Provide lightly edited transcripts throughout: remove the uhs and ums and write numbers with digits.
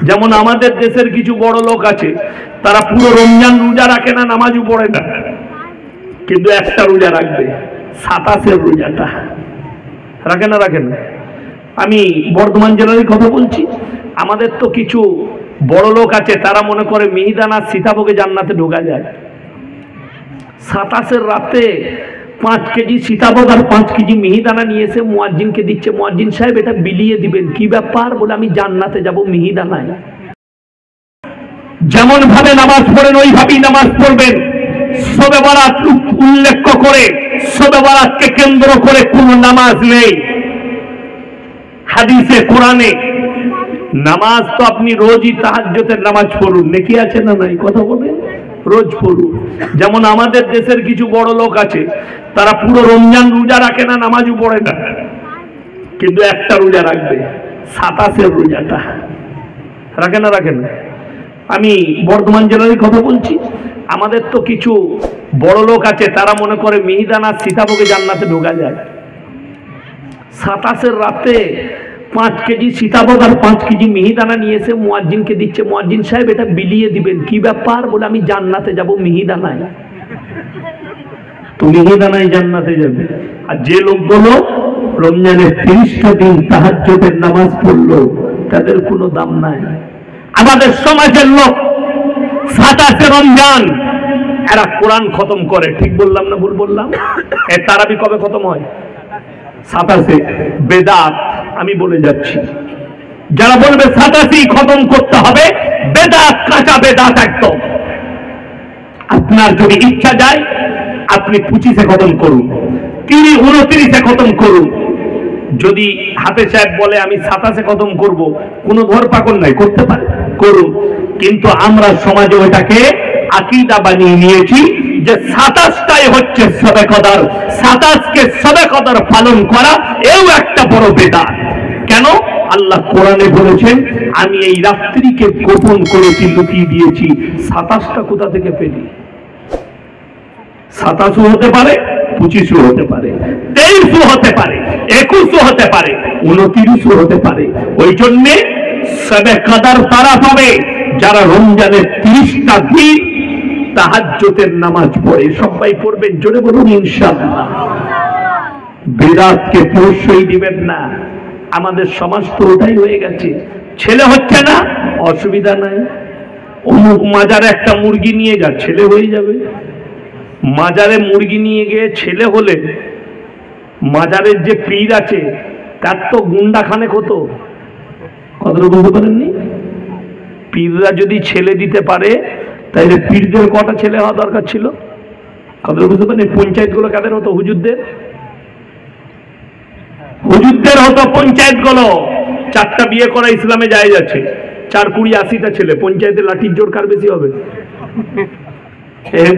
যেমন আমাদের দেশের কিছু বড় লোক আছে, তারা পুরো রমজান রোজা রাখে না, নামাজও পড়ে না, কিন্তু একটা রোজা রাখবে, 27-এর রোজাটা রাখে না। রাখে না। আমি বর্ধমান জেলারই কথা বলছি। আমাদের তো কিছু বড় লোক আছে, তারা মনে করে মিহিদানা সীতাভোগে জান্নাতে ঢোকা যায়। 27-এর রাতে 5 কেজি সীতাভোগ আর 5 কেজি মিহিদানা নিয়ে এসে মুয়াজ্জিনকে দিচ্ছে। মুয়াজ্জিন সাহেব এটা বিলিয়ে দিবেন, কি ব্যাপার? বলে আমি জান্নাতে যাব মিহিদানায়। যেমন ভাবে নামাজ পড়েন ওইভাবেই নামাজ পড়বেন। শবে বরাত উল্লেখ করে, শবে বরাতকে কেন্দ্র করে কোন নামাজ নেই হাদিসে কোরআনে। নামাজ তো আপনি রোজই তাহাজ্জুদের নামাজ পড়ুন, নেকি আছে না নাই? কথা বলেন, রোজ পড়ুন। যেমন আমাদের দেশের কিছু বড় লোক আছে, তারা পুরো রমজান রোজা রাখে না, নামাজও পড়ে না, কিন্তু একটা রোজা রাখবে, 27-এর রোজাটা রাখে না। রাখে না। আমি বর্ধমান জেলারই কথা বলছি। আমাদের তো কিছু বড় লোক আছে, তারা মনে করে মিহিদানা সীতাভোগে জান্নাতে ঢোকা যায়। 27-এর রাতে 5 কেজি সীতাভোগ আর 5 কেজি মিহিদানা নিয়ে এসে মুয়াজ্জিনকে দিচ্ছে। মুয়াজ্জিন সাহেব এটা বিলিয়ে দিবেন, কি ব্যাপার? বলে আমি জান্নাতে যাব মিহিদানায়। তো মিহিদানায় জান্নাতে যাবে। আর যে লোকগুলো রমজানের 30টা দিন তাহাজ্জুদের নামাজ পড়লো, তাদের কোনো দাম নাই। আমাদের সমাজের লোক 27-এ রমজান এরা কোরআন খতম করে, ঠিক বললাম না ভুল বললাম? এর তারাবি কবে খতম হয়? 27-এ। বেদাত, আমি বলে যাচ্ছি, যারা বলবে 27-ই খতম করতে হবে, বেদাত, কাঁচা বেদাত একদম। আপনার যদি ইচ্ছা যায় আপনি 25-এ খতম করুন, 29-এ খতম করুন। যদি হাফেজ সাহেব বলে আমি 27-এ খতম করব, কোনো ধর পাকড় নাই, করতে পারে, করুন। কিন্তু আমরা সমাজে ওটাকে আকীদা বানিয়ে নিয়েছি যে 27টাই হচ্ছে শবে কদর। 27কে শবে কদর পালন করা এও একটা বড় বেদাত। কেন? আল্লাহ কোরআনে বলেছেন আমি এই রাত্রিকে গোপন করেছি, লুকিয়ে দিয়েছি। 27টা কোথা থেকে পেলি? 27ও হতে পারে, 25ও হতে পারে, 23ও হতে পারে, 21ও হতে পারে, 29ও হতে পারে। ওই জন্যে শবে কদর তারা পাবে যারা রমজানের 30টা দিন তাহাজ্জুদের নামাজ পড়ে। সবাই পড়বেন, জোরে বলুন ইনশাআল্লাহ। বেদাতকে প্রশ্রয় দিবেন না। আমাদের সমাজ তো ওটাই হয়ে গেছে। ছেলে হচ্ছে না, অসুবিধা নাই, অমুক মাজারে একটা মুরগি নিয়ে যা, ছেলে হয়ে যাবে। মাজারে মুরগি নিয়ে গিয়ে ছেলে হলে মাজারের যে পীর আছে তার তো গুন্ডা খানেক হতো। কথাটা বলতে পারেননি? পীররা যদি ছেলে দিতে পারে তাহলে পীরদের কটা ছেলে হওয়া দরকার ছিল? কথাটা বুঝতে পারেন? পঞ্চায়েতগুলো কাদের হতো? হুজুরদের। হুজুরদের হতো পঞ্চায়েতগুলো। 4টা বিয়ে করা ইসলামে জায়েজ আছে। 4 20 80টা ছেলে, পঞ্চায়েতে লাঠির জোর কার বেশি হবে?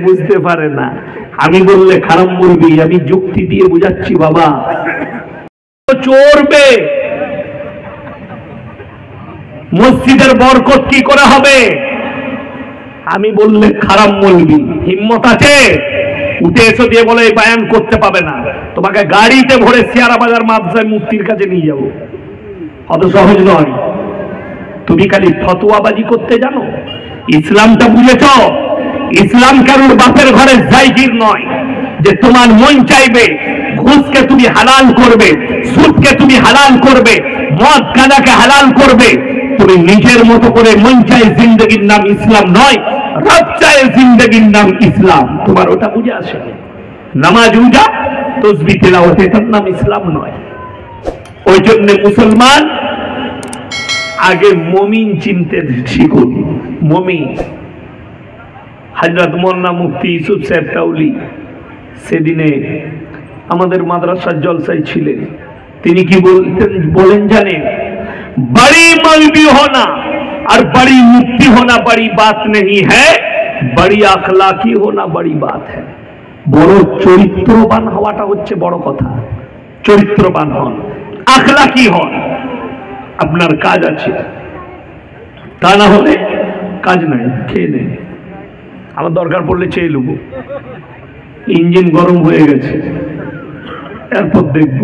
বুঝতে পারে না। আমি বললে খারাপ বলবি, আমি যুক্তি দিয়ে বুঝাচ্ছি বাবা। চোরবে, মসজিদের বরকত কি করে হবে? আমি বললে খারাপ বলবি। হিম্মত আছে? উঠে এসো দিয়ে বলে এই বায়ান করতে পাবে না, তোমাকে গাড়িতে ভরে সিয়ারা বাজার মাদ্রাসায় মুফতির কাছে নিয়ে যাবো। অত সহজ নয়। তুমি খালি ফতোয়াবাজি করতে জানো, ইসলামটা বুঝেছ? ইসলাম কারোর বাপের ঘরের জায়গির নয় যে তোমার মন চাইবে ঘুষকে তুমি হালাল করবে, সুদকে তুমি হালাল করবে, মদ গাঁজাকে হালাল করবে। তুমি নিজের মতো করে মন চায় জিন্দগির নাম ইসলাম নয়, রব চায় জিন্দগির নাম ইসলাম। তোমার ওটা বুঝে আসে? নামাজ রোজা তাসবিহ তিলাওয়াত এটার নাম ইসলাম নয়। ওই জন্য মুসলমান আগে মুমিন চিনতে শিখুন। মুমিন। হযরত মোল্লা মুফতি ইউসুফ সাহেব তাওলি সেদিনে আমাদের মাদ্রাসার জলসায় ছিলেন। তিনি কি বলেন জানেন? बड़ी मौलवी होना और बड़ी मुफ्ती होना बड़ी बात नहीं है, बड़ी अखलाकी होना बड़ी बात है। বড় চরিত্রবান হওয়াটা হচ্ছে বড় কথা। চরিত্রবান হন, আখলাকি হন, আপনার কাজ আছে। তা না হলে কাজ নাই, খেয়ে নেই। আমার দরকার পড়লে চেয়ে নেব। ইঞ্জিন গরম হয়ে গেছে, এরপর দেখব।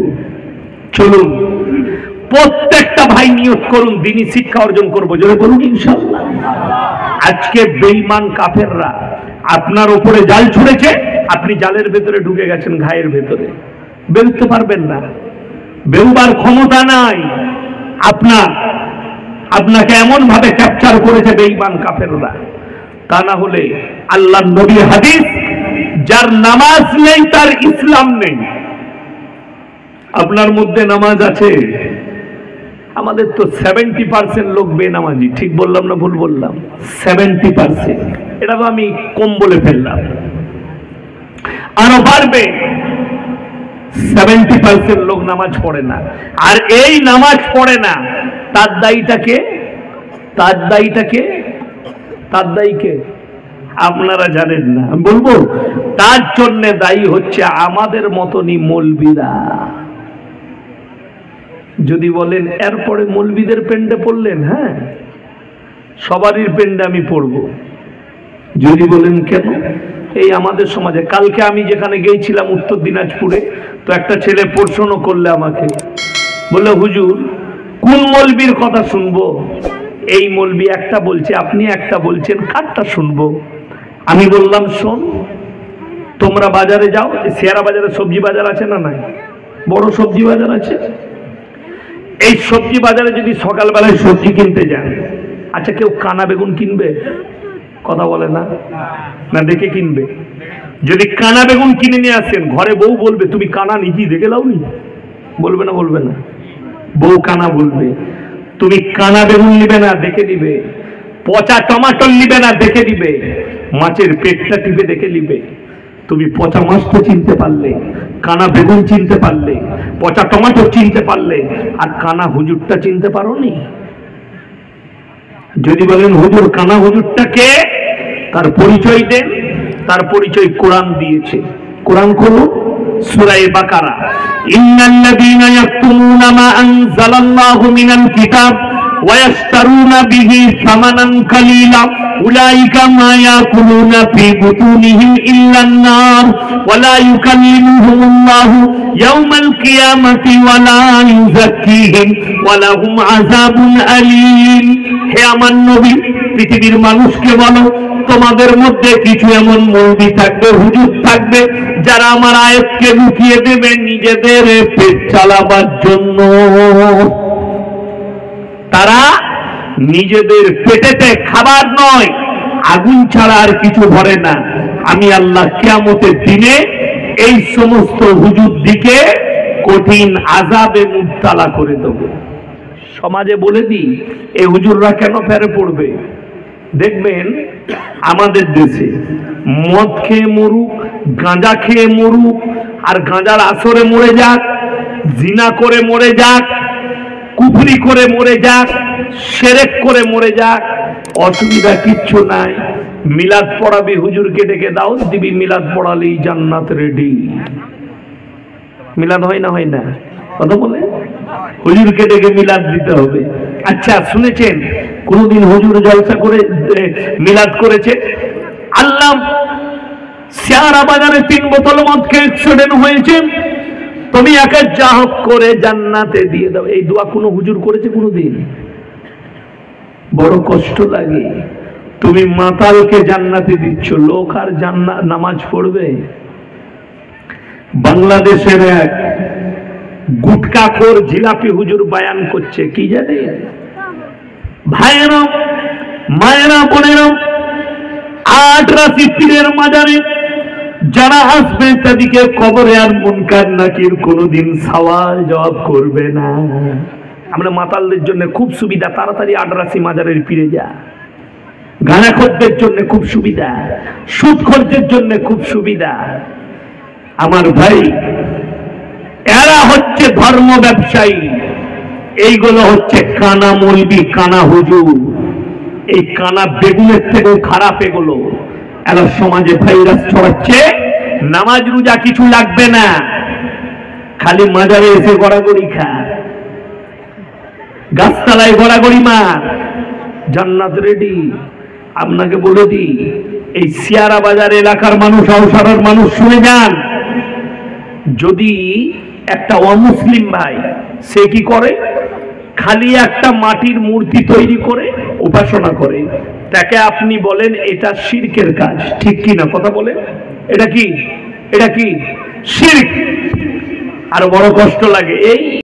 চলুন প্রত্যেকটা ভাই নিয়ত করুন দ্বীনি শিক্ষা অর্জন করবো, জোরে বলুন ইনশাআল্লাহ। আজকে বেঈমান কাফেররা আপনার উপরে জাল ছুঁড়েছে, আপনি জালের ভেতরে ঢুকে গেছেন, ঘায়ের ভেতরে বেরোতে পারবেন না, বেরোবার ক্ষমতা নাই আপনাকে এমন ভাবে ক্যাপচার করেছে বেঈমান কাফেররা। তা না হলে আল্লাহর নবীর হাদিস, যার নামাজ নেই তার ইসলাম নেই। আপনার মধ্যে নামাজ আছে, আমাদের তো 70% লোক বেনামাজি, ঠিক বললাম না ভুল বললাম? 70%, এটা তো আমি কম বলে ফেললাম, আরো বাড়বে। 70% লোক নামাজ পড়ে না, আর এই নামাজ পড়ে না তার দায়ীটাকে আপনারা জানেন না, আমি বলবো তার জন্য দায়ী হচ্ছে আমাদের মতনই মৌলবীরা। যদি বলেন এরপরে মৌলবীদের পেন্ডে পড়লেন, হ্যাঁ সবারই পেন্ডে আমি পড়ব। যদি বলেন কেন, এই আমাদের সমাজে কালকে আমি যেখানে গিয়েছিলাম উত্তর দিনাজপুরে, তো একটা ছেলে প্রশ্ন করলে আমাকে, বললে হুজুর কোন মৌলবীর কথা শুনবো? এই মৌলবী একটা বলছে, আপনি একটা বলছেন, কারটা শুনবো? আমি বললাম শোন, তোমরা বাজারে যাও, শেয়ারা বাজারে সবজি বাজার আছে না নাই? বড় সবজি বাজার আছে। এই সবজি বাজারে যদি সকালবেলায় সবজি কিনতে যান, আচ্ছা কেউ কানা বেগুন কিনবে? কথা বলে না, না দেখে কিনবে? যদি কানা বেগুন কিনে নিয়ে আসেন, ঘরে বউ বলবে তুমি কানা নিজেই দেখে লাওনি? বলবে না? বলবে না? বউ কানা বলবে। তুমি কানা বেগুন নিবে না, দেখে নিবে। পচা টমাটো নিবে না, দেখে নিবে। মাছের পেটটা টিপে দেখে নিবে। তুমি পচা মাছ তো চিনতে পারলে, কানা বেগুন চিনতে পারলে, পচা টমাটো চিনতে পারলে, আর কানা হুজুরটা চিনতে পারোনি? যদি বলেন হুজুর কানা হুজুরটা কে, তার পরিচয় দেন। তার পরিচয় কোরআন দিয়েছে। কোরআন খুলুন, সূরা বাকারা, ইন্নাল্লাযীনা ইয়াকতুমুনা মা আনজালাল্লাহু মিনাল কিতাব ওয়া ইয়াশতারুনা বিহি সামানান কালীলা উলাইকা মা ইয়াকুলুনা ফি বুতুনিহিম ইল্লান নার ওয়া লা ইউকাল্লিমুহুমুল্লাহু ইয়াওমাল কিয়ামাতি ওয়া লা ইউযাক্কিহিম ওয়া লাহুম আযাবুন আলীম। হে আমার নবী, পৃথিবীর মানুষকে বলো, তোমাদের মধ্যে কিছু এমন মৌলবী থাকবে, হুজুর থাকবে, যারা আমার আয়াতকে লুকিয়ে দেবে নিজেদের পেট চালাবার জন্য। তারা নিজেদের পেটেতে খাবার নয়, আগুন ছাড়া আর কিছু ভরে না। আমি আল্লাহ কিয়ামতের দিনে এই সমস্ত হুজুর দিকে কঠিন আযাবে মুবতালা করে দেব। সমাজে বলে দিই, এই হুজুররা কেন ফেরে পড়বে? দেখবেন আমাদের দেশে মদ খেয়ে মরুক, গাঁজা খেয়ে মরুক, আর গাঁজার আসরে মরে যাক, জিনা করে মরে যাক, কুফরি করে মরে যাক, শিরক করে মরে যাক, অসুবিধা কিচ্ছু নাই। মিলাদ পড়াবি, হুজুরকে ডেকে দাও দিবি, মিলাদ পড়ালেই জান্নাত রেডি। মিলাদ হয় না? হয় না? কথা বলে হুজুরকে ডেকে মিলাদ দিতে হবে। আচ্ছা শুনেছেন কোনদিন হুজুর জলসা করে মিলাদ করেছে? আল্লাহ শেয়ারা বাজারে 3 বোতল মদ খেয়ে অ্যাক্সিডেন্ট হয়েছে, তুমি একে যা হোক করে জান্নাতে দিয়ে দাও। এই দোয়া কোন হুজুর করেছে কোনদিন? বড় কষ্ট লাগে। তুমি মাতালকে জান্নাতে দিচ্ছ, লোক আর জান্নাত নামাজ পড়বে? বাংলাদেশের এক গুটকাখোর জিলাপি হুজুর বয়ান করছে, কি জানে? ভাইয়েরা, মায়েরা, বোনেরা, 8 রাশি পীরের মাজারে যারা আসবে তাদেরকে কবরে আর মুনকার নাকির কোনোদিন সওয়াল জবাব করবে না। আমরা মাতালদের জন্য খুব সুবিধা, তাড়াতাড়ি 8 রাশি মাজারের পীরে যা। গানাখোরদের জন্য খুব সুবিধা, সুদখোরদের জন্য খুব সুবিধা। আমার ভাই, এরা হচ্ছে ধর্ম ব্যবসায়ী, এইগুলো হচ্ছে কানা মৌলবী, কানা হুজুর। এই কানা বেগুনের থেকেও খারাপ এগুলো। এরা সমাজে ভাইরাস ছড়াচ্ছে। নামাজ রোজা কিছু লাগবে না, খালি মাজারে এসে গড়াগড়ি খা, গাছতলায় গড়াগড়ি মার, জান্নাত রেডি। আপনাকে বলে দিই, এই শেয়ারা বাজার এলাকার মানুষ, আউসারের মানুষ শুনে যান, যদি একটা অমুসলিম ভাই সে কি করে, খালি একটা মাটির মূর্তি তৈরি করে উপাসনা করে, তাকে আপনি বলেন এটা শিরকের কাজ, ঠিক কি না? কথা বলেন, এটা কি? এটা কি শিরক? আর বড় কষ্ট লাগে, এই